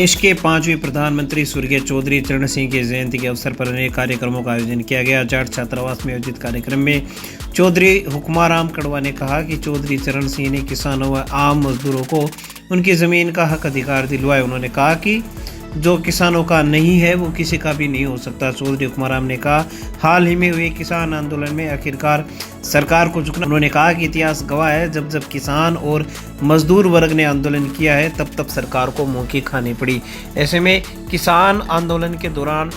देश के 5वें प्रधानमंत्री स्वर्गीय चौधरी चरण सिंह की जयंती के अवसर पर अनेक कार्यक्रमों का आयोजन किया गया। जाट छात्रावास में आयोजित कार्यक्रम में चौधरी हुक्माराम कड़वा ने कहा कि चौधरी चरण सिंह ने किसानों व आम मजदूरों को उनकी जमीन का हक अधिकार दिलवाए। उन्होंने कहा कि जो किसानों का नहीं है वो किसी का भी नहीं हो सकता। चौधरी हुक्माराम ने कहा, हाल ही में हुए किसान आंदोलन में आखिरकार सरकार को झुकना। उन्होंने कहा कि इतिहास गवाह है, जब जब किसान और मजदूर वर्ग ने आंदोलन किया है तब तब सरकार को मुंह की खानी पड़ी। ऐसे में किसान आंदोलन के दौरान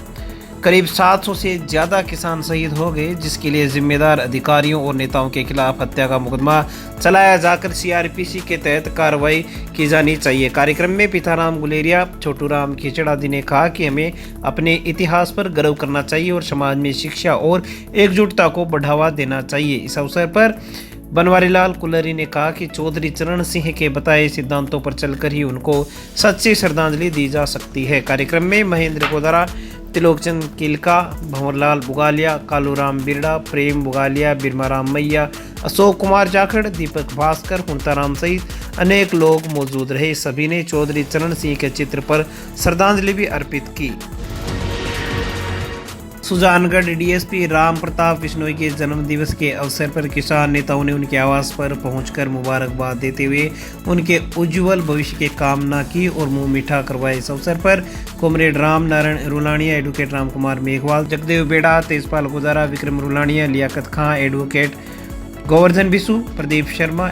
करीब 700 से ज़्यादा किसान शहीद हो गए, जिसके लिए जिम्मेदार अधिकारियों और नेताओं के खिलाफ हत्या का मुकदमा चलाया जाकर सीआरपीसी के तहत कार्रवाई की जानी चाहिए। कार्यक्रम में पिताराम गुलेरिया, छोटूराम खिचड़ादी ने कहा कि हमें अपने इतिहास पर गर्व करना चाहिए और समाज में शिक्षा और एकजुटता को बढ़ावा देना चाहिए। इस अवसर पर बनवारीलाल कुलरी ने कहा कि चौधरी चरण सिंह के बताए सिद्धांतों पर चलकर ही उनको सच्ची श्रद्धांजलि दी जा सकती है। कार्यक्रम में महेंद्र गोदारा, त्रिलोकचंद किलका, भंवरलाल बुगालिया, कालूराम बिरड़ा, प्रेम बुगालिया, बिरमाराम मैया, अशोक कुमार जाखड़, दीपक भास्कर, हुंताराम सहित अनेक लोग मौजूद रहे। सभी ने चौधरी चरण सिंह के चित्र पर श्रद्धांजलि भी अर्पित की। सुजानगढ़ डीएसपी राम प्रताप बिश्नोई के जन्म दिवस के अवसर पर किसान नेताओं ने उनके आवास पर पहुंचकर मुबारकबाद देते हुए उनके उज्जवल भविष्य की कामना की और मुंह मीठा करवाए। इस अवसर पर कॉमरेड राम नारायण रुलानिया, एडवोकेट राम कुमार मेघवाल, जगदेव बेड़ा, तेजपाल गुजारा, विक्रम रुलानिया, लियाकत खां, एडवोकेट गोवर्धन बिसु, प्रदीप शर्मा,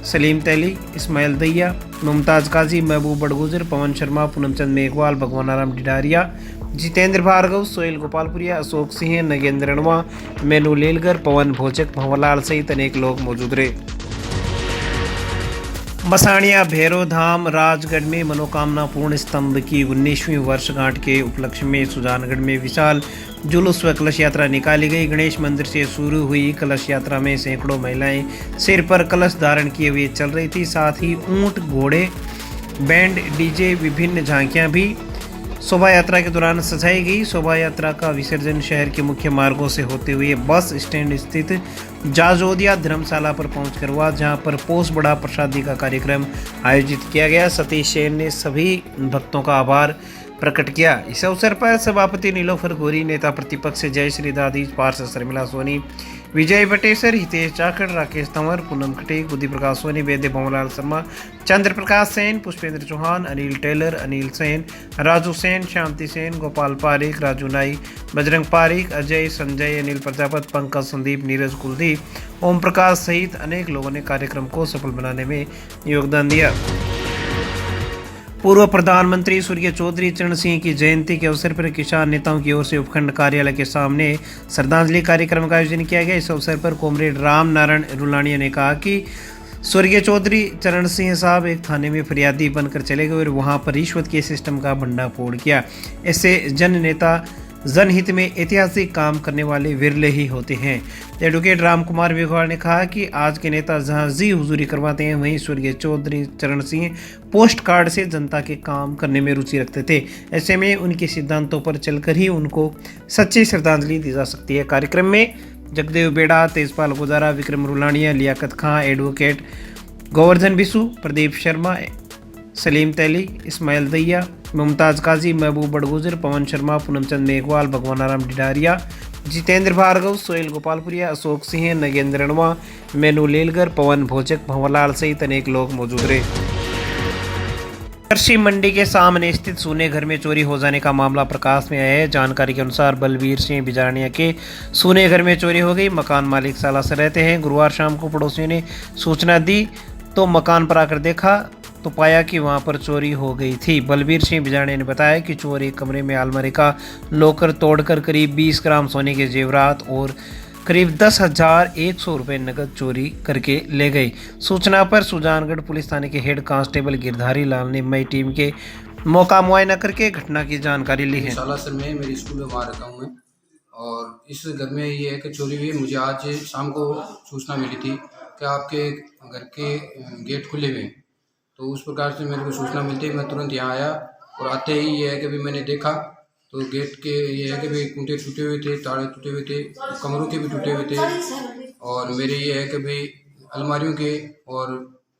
सलीम तैली, इस्माइल दैया, मुमताज काजी, महबूब बड़गुजर, पवन शर्मा, पूनमचंद मेघवाल, भगवानाराम डिडारिया, जितेंद्र भार्गव, सोहेल गोपालपुरिया, अशोक सिंह, नगेंद्र रणवा, मेनू लेलगर, पवन भोजक, भंवरलाल सहित अनेक लोग मौजूद रहे। मसाणिया भैरव धाम राजगढ़ में मनोकामना पूर्ण स्तंभ की 19वीं वर्षगांठ के उपलक्ष्य में सुजानगढ़ में विशाल जुलूस व कलश यात्रा निकाली गई। गणेश मंदिर से शुरू हुई कलश यात्रा में सैकड़ों महिलाएं सिर पर कलश धारण किए हुए चल रही थी। साथ ही ऊंट, घोड़े, बैंड, डीजे, विभिन्न झांकियां भी शोभा यात्रा के दौरान सजाई गई। शोभा यात्रा का विसर्जन शहर के मुख्य मार्गों से होते हुए बस स्टैंड स्थित जाजोदिया धर्मशाला पर पहुंचकर हुआ, जहां पर पोस बड़ा प्रसादी का कार्यक्रम आयोजित किया गया। सतीश सेन ने सभी भक्तों का आभार प्रकट किया। इस अवसर पर सभापति नीलोफर गोरी, नेता प्रतिपक्ष जय श्री दादी, पार्षद शर्मिला सोनी, विजय बटेसर, हितेश जाखड़, राकेश तंवर, पूनम खटीक, बुद्धि प्रकाश सोनी, वैद्य भंवरलाल शर्मा, चंद्र प्रकाश सेन, पुष्पेंद्र चौहान, अनिल टेलर, अनिल सेन, राजू सेन, शांति सेन, गोपाल पारिक, राजू नाई, बजरंग पारिक, अजय, संजय, अनिल प्रजापत, पंकज, संदीप, नीरज, कुलदीप, ओम प्रकाश सहित अनेक लोगों ने कार्यक्रम को सफल बनाने में योगदान दिया। पूर्व प्रधानमंत्री स्वर्गीय चौधरी चरण सिंह की जयंती के अवसर पर किसान नेताओं की ओर से उपखंड कार्यालय के सामने श्रद्धांजलि कार्यक्रम का आयोजन किया गया। इस अवसर पर कॉमरेड राम नारायण रुलानिया ने कहा कि स्वर्गीय चौधरी चरण सिंह साहब एक थाने में फरियादी बनकर चले गए और वहां पर रिश्वत के सिस्टम का भंडाफोड़ किया। ऐसे जन नेता जनहित में ऐतिहासिक काम करने वाले विरले ही होते हैं। एडवोकेट राम कुमार मेघवाल ने कहा कि आज के नेता जहां जी हुजूरी करवाते हैं, वहीं स्वर्गीय चौधरी चरण सिंह पोस्ट कार्ड से जनता के काम करने में रुचि रखते थे। ऐसे में उनके सिद्धांतों पर चलकर ही उनको सच्ची श्रद्धांजलि दी जा सकती है। कार्यक्रम में जगदेव बेड़ा, तेजपाल गुजारा, विक्रम रुलानिया, लियाकत खां, एडवोकेट गोवर्धन बिसु, प्रदीप शर्मा, सलीम तैली, इस्माइल दैया, मुमताज काजी, महबूब बड़गुजर, पवन शर्मा, पूनमचंद मेघवाल, भगवानाराम डिडारिया, जितेंद्र भार्गव, सोहेल गोपालपुरिया, अशोक सिंह, नगेंद्र रणवा, मेनू लेलगर, पवन भोजक, भंवरलाल सहित अनेक लोग मौजूद रहे। कृषि मंडी के सामने स्थित सोने घर में चोरी हो जाने का मामला प्रकाश में आया है। जानकारी के अनुसार बलबीर सिंह बिजारनिया के सोने घर में चोरी हो गई। मकान मालिक साला से रहते हैं। गुरुवार शाम को पड़ोसियों ने सूचना दी तो मकान पर आकर देखा तो पाया कि वहां पर चोरी हो गई थी। बलबीर सिंह बिजारनिया ने बताया कि चोर एक कमरे में अलमारी का लॉकर तोड़कर करीब 20 ग्राम सोने के जेवरात और करीब 10,100 रुपये नकद चोरी करके ले गए। सूचना पर सुजानगढ़ पुलिस थाने के हेड कांस्टेबल गिरधारी लाल ने मई टीम के मौका मुआयना करके घटना की जानकारी ली है। साला सर में मेरी स्कूल में वहाँ रहता हूँ मैं, और इस घर में ये है कि चोरी हुई। मुझे आज शाम को सूचना मिली थी कि आपके घर के गेट खुले हुए हैं, तो उस प्रकार से मेरे को सूचना मिलती है मैं तुरंत यहाँ आया, और आते ही ये है कि भी मैंने देखा तो गेट के ये है कि भी कुंटे टूटे हुए थे, ताले टूटे हुए थे, कमरों के भी टूटे हुए थे, और मेरे ये है कि भी अलमारियों के और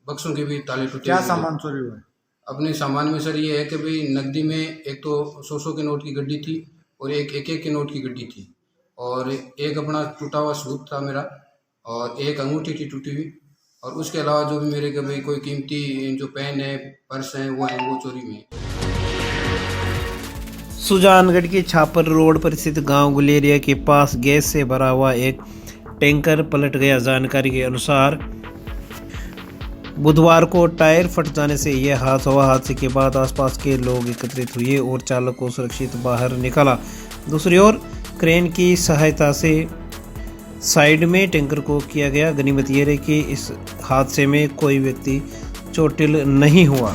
बक्सों के भी ताले टूटे। क्या सामान चोरी हुआ? अपने सामान में सर ये है कि भाई नकदी में एक तो 100 के नोट की गड्डी थी और एक के नोट की गड्डी थी, और एक अपना टूटा हुआ सूट था मेरा, और एक अंगूठी थी टूटी हुई, और उसके अलावा जो भी मेरे के भाई कोई कीमती जो पेन है, पर्स है, वो चोरी में है। सुजानगढ़ के छापर रोड पर स्थित गांव गुलेरिया के पास गैस से भरा हुआ एक टैंकर पलट गया। जानकारी के अनुसार बुधवार को टायर फट जाने से यह हादसा हुआ। हादसे के बाद आसपास के लोग एकत्रित हुए और चालक को सुरक्षित बाहर निकाला। दूसरी ओर क्रेन की सहायता से साइड में टैंकर को किया गया। गनीमत ये रही कि इस हादसे में कोई व्यक्ति चोटिल नहीं हुआ।